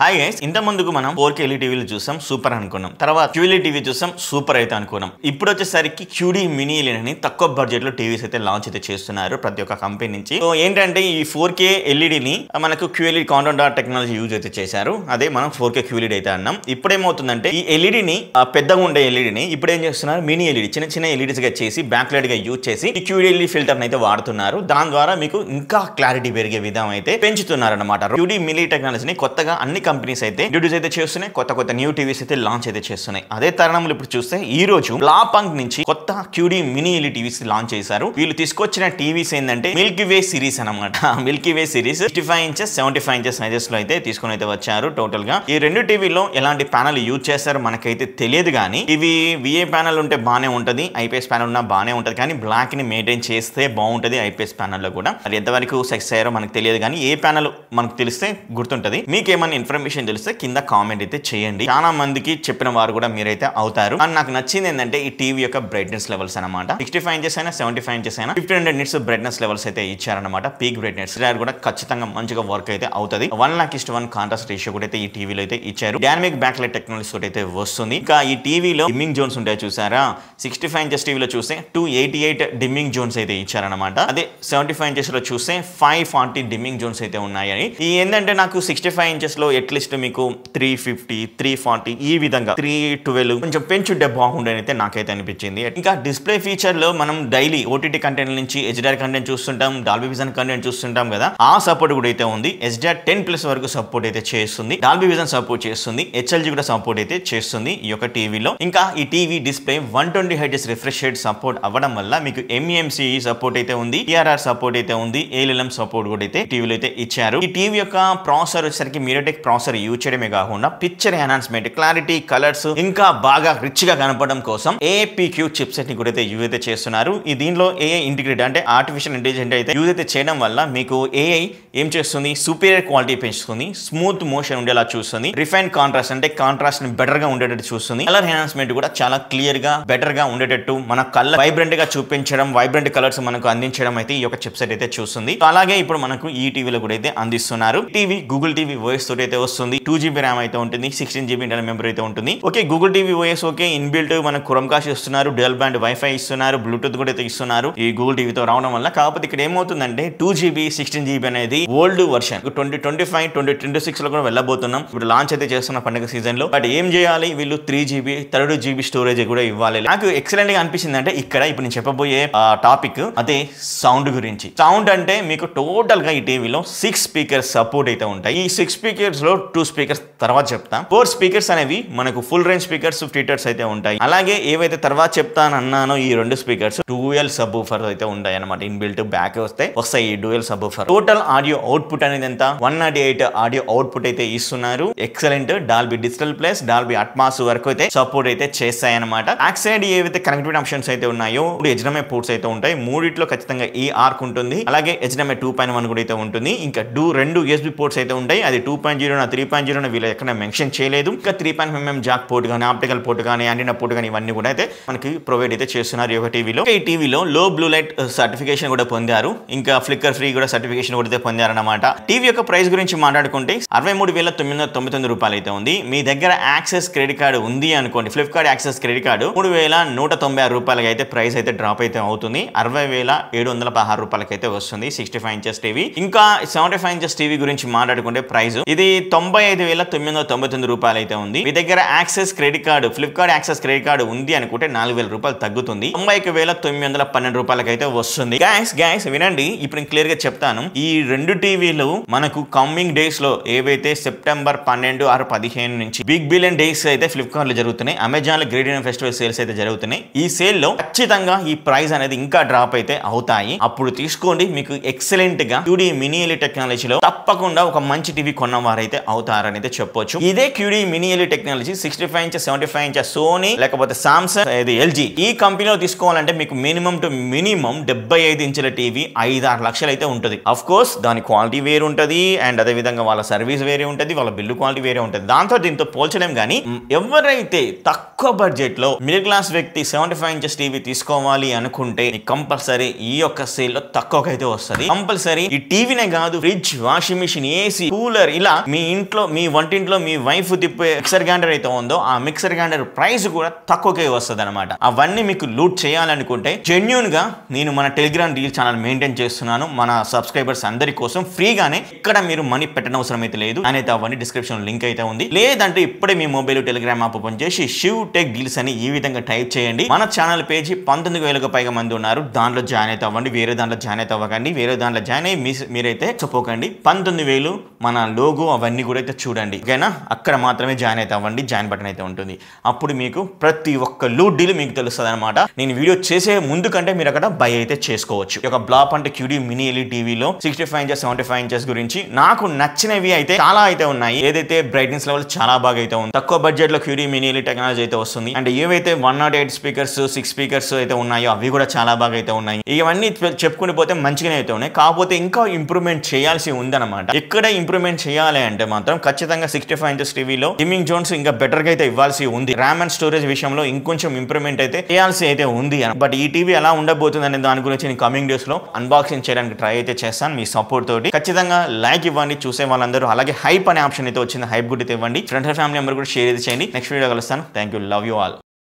Hi guys, ఇంత ముందుకు మనం 4K ఎల్ఈడి టీవీలు చూసాం, సూపర్ అనుకున్నాం. తర్వాత QLED టీవీ చూసాం, సూపర్ అయితే అనుకున్నాం. ఇప్పుడు వచ్చేసరికి QD మినీ ఎల్ఈడి అని తక్కువ బడ్జెట్ లో టీవీస్ అయితే లాంచ్ అయితే చేస్తున్నారు ప్రతి ఒక్క కంపెనీ నుంచి. సో ఏంటంటే ఈ 4K ఎల్ఈడిని మనకు QLED contour dot technology use అయితే చేశారు. అదే మనం 4K QLED అయితే అన్నాం. ఇప్పుడు ఏమవుతుందంటే ఈ ఎల్ఈడిని పెద్దగా ఉండే ఎల్ఈడిని ఇప్పుడు ఏం చేస్తున్నారు, మినీ ఎల్ఈడి చిన్న చిన్న ఎల్ఈడీస్ గా చేసి బ్యాక్ లైట్ గా యూజ్ చేసి ఈ QLED ఫిల్టర్ అయితే వాడుతున్నారు. దాని ద్వారా మీకు ఇంకా క్లారిటీ పెరిగే విధం అయితే పెంచుతున్నారు అనమాట. QD మినీ టెక్నాలజీని కొత్తగా అన్ని కంపెనీస్ అయితే ఇంట్రొడ్యూస్ అయితే చేస్తున్నాయి. కొత్త న్యూ టీవీస్ అయితే లాంచ్ అయితే చేస్తున్నాయి. అదే తరుణంలో ఇప్పుడు చూస్తే ఈ రోజు బ్లాపంక్ నుంచి కొత్త QD mini LED TVs launch చేశారు. వీళ్ళు తీసుకొచ్చిన టీవీస్ ఏంటంటే మిల్కీ వే సిరీస్ అనమాట. మిల్కీ వే సిరీస్ 65 ఇంచెస్ 75 ఇంచెస్ సైజెస్ లో అయితే తీసుకొని అయితే వచ్చారు. టోటల్ గా ఈ రెండు టీవీలో ఎలాంటి ప్యానల్ యూజ్ చేస్తారో మనకైతే తెలియదు, కానీ ఇవి VA ప్యానల్ ఉంటే బానే ఉంటది, IPS ప్యానల్ ఉన్నా బానే ఉంటది, కానీ బ్లాక్ ని మెయింటైన్ చేస్తే బాగుంటది. IPS ప్యానల్ లో కూడా అది ఎంతవరకు సక్సెస్ అయ్యారో మనకు తెలియదు, కానీ ఏ ప్యానల్ మనకు తెలిస్తే గుర్తుంటది. మీకు ఏమైనా ఇన్ఫర్మేషన్ తెలిస్తే కింద కామెంట్ అయితే చేయండి. చాలా మందికి చెప్పిన వారు కూడా మీరైతే అవుతారు. అండ్ నాకు నచ్చింది ఏంటంటే ఈ టీవీ యొక్క బ్రైట్నెస్ లెవెల్స్ అనమాట. 65 ఇంచెస్ అయినా 75 ఇంచెస్ అయినా 1500 నిట్స్ బ్రైట్నెస్ లెవెల్స్ అయితే ఇచ్చారనమాట. పీక్ బ్రైట్నెస్ కూడా ఖచ్చితంగా మంచిగా వర్క్ అయితే అవుతుంది. 1:1 కాంట్రాస్ట్ రేషియో కూడా అయితే ఈ టీవీలో అయితే ఇచ్చారు. డైనమిక్ బ్యాక్ లైట్ టెక్నాలజీ తోటి అయితే వస్తుంది. ఇంకా ఈ టీవీలో డిమ్మింగ్ జోన్స్ ఉంటాయి చూసారా. 65 ఇంచెస్ టీవీలో చూస్తే 288 డిమ్మింగ్ జోన్స్ అయితే ఇచ్చారనమాట. అదే 75 ఇంచెస్ లో చూస్తే 540 డిమ్మింగ్ జోన్స్ అయితే ఉన్నాయి. ఈ ఏంటంటే నాకు 65 ఇంచెస్ లో అట్లీస్ట్ మీకు 350 340 ఈ విధంగా 312 కొంచెం పెంచుంటే బాగుండని అయితే నాకైతే అనిపించింది. ఇంకా డిస్ప్లే ఫీచర్ లో మనం డైలీ OTT కంటెంట్ నుంచి HDR కంటెంట్ చూస్తుంటాం, డాల్బీ విజన్ కంటెంట్ చూస్తుంటాం కదా, ఆ సపోర్ట్ కూడా అయితే ఉంది. HDR10+ వరకు సపోర్ట్ అయితే చేస్తుంది, డాల్బీ విజన్ సపోర్ట్ చేస్తుంది, HLG కూడా సపోర్ట్ అయితే చేస్తుంది ఈ యొక్క టీవీలో. ఇంకా ఈ TV display 120 Hz refresh rate support అవ్వడం వల్ల మీకు MEMC సపోర్ట్ అయితే ఉంది, PRR సపోర్ట్ అయితే ఉంది, ALLM సపోర్ట్ కూడా అయితే టీవీలో అయితే ఇచ్చారు. ఈ టీవీ యొక్క ప్రాసెసర్ వచ్చేసరికి MediaTek ప్రాసెసర్ యూజ్ చేయడమే కాకుండా పిక్చర్ ఎన్హాన్స్మెంట్, క్లారిటీ, కలర్స్ ఇంకా బాగా రిచ్ గా కనపడడం కోసం APQ చిప్సెట్ ని కూడా అయితే యూజ్ అయితే చేస్తున్నారు. ఈ దీనిలో AI ఇంటిగ్రేట్ అంటే ఆర్టిఫిషియల్ ఇంటెలిజెంట్ అయితే యూజ్ అయితే చేయడం వల్ల మీకు AI ఏం చేస్తుంది, సూపీరియర్ క్వాలిటీ పెంచుతుంది, స్మూత్ మోషన్ ఉండేలా చూస్తుంది, రిఫైన్ కాంట్రాస్ట్ అంటే కాంట్రాస్ట్ ని బెటర్ గా ఉండేటట్టు చూస్తుంది, కలర్ ఎన్హాన్స్మెంట్ కూడా చాలా క్లియర్ గా బెటర్ గా ఉండేటట్టు మన కళ్ళ వైబ్రెంట్ గా చూపించడం, వైబ్రెంట్ కలర్స్ మనకు అందించడం అయితే ఈ యొక్క చిప్సెట్ అయితే చూస్తుంది. అలాగే ఇప్పుడు మనకు ఈ టీవీలో కూడా అయితే అందిస్తున్నారు. టీవీ గూగుల్ టీవీ వాయిస్ తోటి అయితే వస్తుంది. 2GB ర్యామ్ అయితే ఉంటుంది, 16GB ఇంటర్నల్ మెమరీ అయితే ఉంటుంది. Okay, Google TV OS okay, inbuilt మనకు క్రోమ్కాస్ట్ ఇస్తున్నారు, డ్యూయల్ బ్యాండ్ వైఫై ఇస్తున్నారు, బ్లూటూత్ కూడా అయితే ఇస్తున్నారు ఈ గూగుల్ టీవీతో రావడం వల్ల. కాకపోతే ఇక్కడ ఏమవుతుందంటే 2GB 16GB అనేది ఓల్డ్ వర్షన్ 2025 2026 లో కూడా వెళ్ళబోతున్నాం. ఇప్పుడు లాంచ్ అయితే చేస్తున్న పండుగ సీజన్ లో. బట్ ఏం చేయాలి, వీళ్ళు 3GB 32GB స్టోరేజ్ కూడా ఇవ్వాలి. నాకు ఎక్సలెంట్ గా అనిపించింది అంటే ఇక్కడ ఇప్పుడు నేను చెప్పబోయే టాపిక్ అదే సౌండ్ గురించి. సౌండ్ అంటే మీకు టోటల్ గా ఈ టీవీలో 6 స్పీకర్స్ సపోర్ట్ అయితే ఉంటాయి. ఈ 6 స్పీకర్స్ లో 2 స్పీకర్స్ తర్వాత చెప్తా. 4 స్పీకర్స్ అనేవి మనకు ఫుల్ రేంజ్ స్పీకర్స్ ఫీచర్స్ అయితే ఉంటాయి. అలాగే ఏవైతే తర్వాత చెప్తాను అన్నానో ఈ 2 స్పీకర్స్ డ్యూయల్ సబ్ ఊఫర్ అయితే ఉంటాయి అనమాట. ఇన్బిల్ట్ బ్యాక్ వస్తాయి ఈ dual sub woofer. Total audio output అనేది ఎంత 108 ఆడియో అవుట్పుట్ అయితే ఇస్తున్నారు. Excellent Dolby digital plus Dolby Atmos వరకు అయితే సపోర్ట్ అయితే చేస్తాయి అనమాట. బ్యాక్ సైడ్ ఏవైతే కనెక్టివిటీ ఆప్షన్స్ అయితే ఉన్నాయో HDMI పోర్ట్స్ అయితే ఉంటాయి. మూడిట్లో ఖచ్చితంగా ఈ ఆర్క్ ఉంటుంది. అలాగే HDMI 2.1 కూడా అయితే ఉంటుంది. ఇంకా 2 USB పోర్ట్స్ అయితే ఉంటాయి. అది 2.0 3.0 వీళ్ళు ఎక్కడ మెన్షన్ చేయలేదు. ఇంకా 3.5mm జాక్ పోర్ట్ కానీ, ఆప్టికల్ పోర్ట్ కానీ, యాంటీనా పోర్ట్ కానీ ఇవన్నీ కూడా అయితే మనకి ప్రొవైడ్ అయితే చేస్తున్నారు ఈ యొక్క టీవీలో. ఈ టీవీలో లో బ్లూ లైట్ సర్టిఫికేషన్ కూడా పొందారు. ఇంకా ఫ్లిక్కర్ ఫ్రీ కూడా సర్టిఫికేషన్ కూడా పొందారు అనమాట. టీవీ యొక్క ప్రైస్ గురించి మాట్లాడుకుంటే 63,999 రూపాయలు అయితే ఉంది. మీ దగ్గర యాక్సెస్ క్రెడిట్ కార్డు ఉంది అనుకోండి, ఫ్లిప్కార్ట్ యాక్సెస్ క్రెడిట్ కార్డు 3,196 రూపాయలకి అయితే ప్రైస్ అయితే డ్రాప్ అయితే అవుతుంది. 60,716 రూపాయలకి అయితే వస్తుంది 65 ఇంచెస్ టీవీ. ఇంకా 75 ఇంచెస్ టీవీ గురించి మాట్లాడుకుంటే ప్రైస్ ఇది 95,999 రూపాయలు అయితే ఉంది. మీ దగ్గర access credit card, Flipkart access credit card ఉంది అనుకుంటే 4,000 రూపాయలు తగ్గుతుంది, 91,912 రూపాయలకి అయితే వస్తుంది. గైస్ వినండి, ఇప్పుడు నేను క్లియర్ గా చెప్తాను. ఈ 2 టీవీలు మనకు కమింగ్ డేస్ లో ఏవైతే సెప్టెంబర్ 12 ఆరు 15 నుంచి బిగ్ బిలియన్ డేస్ అయితే ఫ్లిప్కార్ట్ లో జరుగుతున్నాయి, అమెజాన్ లో గ్రేట్ ఇండియన్ ఫెస్టివల్ సేల్స్ అయితే జరుగుతున్నాయి. ఈ సేల్ లో ఖచ్చితంగా ఈ ప్రైస్ అనేది ఇంకా డ్రాప్ అయితే అవుతాయి. అప్పుడు తీసుకోండి, మీకు ఎక్సలెంట్ గా QD మినీ ఎల్ఈడి టెక్నాలజీలో తప్పకుండా ఒక మంచి టీవీ కొన్న వారైతే అవుతారని అయితే చెప్పొచ్చు. ఇదే QD mini LED technology 65 inches 75 inches Sony లేకపోతే సామ్సంగ్ LG ఈ కంపెనీలో తీసుకోవాలంటే మీకు మినిమం 75 ఇంచుల టీవీ 5-6 లక్షలు అయితే ఉంటుంది. అఫ్ కోర్స్ దాని క్వాలిటీ వేరు ఉంటుంది, అండ్ అదే విధంగా వాళ్ళ సర్వీస్ వేరే ఉంటుంది, వాళ్ళ బిల్లు క్వాలిటీ వేరే ఉంటుంది. దాంతో దీంతో పోల్చలేం. కానీ ఎవరైతే తక్కువ బడ్జెట్ లో మిడిల్ క్లాస్ వ్యక్తి 75 ఇంచెస్ టీవీ తీసుకోవాలి అనుకుంటే కంపల్సరీ ఈ యొక్క సేల్ లో తక్కువకైతే వస్తుంది. కంపల్సరీ ఈ టీవీనే కాదు, fridge, washing machine, AC, cooler ఇలా మీ మీ వంటింట్లో మీ వైఫ్ తిప్పే మిక్సర్ గ్రైండర్ అయితే ఉందో ఆ మిక్సర్ గ్రైండర్ ప్రైస్ కూడా తక్కువకే వస్తుంది అనమాట. అవన్నీ మీకు లూట్ చేయాలనుకుంటే జెన్యూన్ గా నేను మన టెలిగ్రామ్ డీల్ ఛానల్ మెయింటైన్ చేస్తున్నాను మన సబ్స్క్రైబర్స్ అందరి కోసం ఫ్రీగానే. ఇక్కడ మీరు మనీ పెట్టనవసరం అయితే లేదు అనేది అవన్నీ డిస్క్రిప్షన్ లింక్ అయితే ఉంది. లేదంటే ఇప్పుడే మీ మొబైల్ టెలిగ్రామ్ యాప్ ఓపెన్ చేసి శివ్ టెక్ డీల్స్ అని ఈ విధంగా టైప్ చేయండి. మన ఛానల్ పేజీ 19,000కు పైగా మంది ఉన్నారు. దాంట్లో జాయిన్ అయితే అవ్వండి. వేరే దాంట్లో జాయిన్ అయితే అవ్వకండి. వేరే దాంట్లో జాయిన్ అయ్యి మీరైతే చొప్పుకోకండి. 19,000 మన లోగో అవన్నీ కూడా అయితే చూడండి. ఓకేనా? అక్కడ మాత్రమే జాయిన్ అయితే అవ్వండి. జాయిన్ బటన్ అయితే ఉంటుంది. అప్పుడు మీకు ప్రతి ఒక్క లూట్ డీల్ మీకు తెలుస్తుంది అనమాట. నేను వీడియో చేసే ముందు కంటే మీరు అక్కడ బై అయితే చేసుకోవచ్చు. ఒక బ్లాప్ అంటే క్యూడీ మినీ ఎల్ఈడి టీవీలో 65 ఇంచెస్ 75 ఇంచెస్ గురించి నాకు నచ్చినవి అయితే చాలా అయితే ఉన్నాయి. ఏదైతే బ్రైట్నెస్ లెవెల్ చాలా బాగా అయితే ఉంది. తక్కువ బడ్జెట్ లో క్యూడీ మినీ ఎల్ఈడి టెక్నాలజీ అయితే వస్తుంది. అండ్ ఏవైతే 108 స్పీకర్స్ 6 స్పీకర్స్ అయితే ఉన్నాయో అవి కూడా చాలా బాగా అయితే ఉన్నాయి. ఇవన్నీ చెప్పుకుని పోతే మంచిగానే అయితే ఉన్నాయి. కాకపోతే ఇంకా ఇంప్రూవ్మెంట్ చేయాల్సి ఉందన్నమాట. ఇక్కడ ఇంప్రూవ్మెంట్ చేయాలి అంటే మాత్రం ఖచ్చితంగా 65 ఇంచెస్ టీవీలో గేమింగ్ జోన్స్ ఇంకా బెటర్ గా అయితే ఇవ్వాల్సి ఉంది. ర్యామ్ అండ్ స్టోరేజ్ విషయంలో ఇంకొంచెం ఇంప్రూవ్మెంట్ అయితే చేయాల్సి అయితే ఉంది. బట్ ఈ టీవీ ఎలా ఉండబోతుంది అనే దాని గురించి నేను కమింగ్ డేస్ లో అన్బాక్సింగ్ చేయడానికి ట్రై అయితే చేస్తాను మీ సపోర్ట్ తోటి. ఖచ్చితంగా లైక్ ఇవ్వండి చూసే వాళ్ళందరూ. అలాగే హైప్ అనే ఆప్షన్ అయితే వచ్చింది. హైప్ గుడ్ అయితే ఇవ్వండి. ఫ్రెండ్స్ అండ్ ఫ్యామిలీ మెంబర్ కూడా షేర్ అయితే చేయండి. నెక్స్ట్ వీడియో కలుస్తాను. Thank you. Love you all.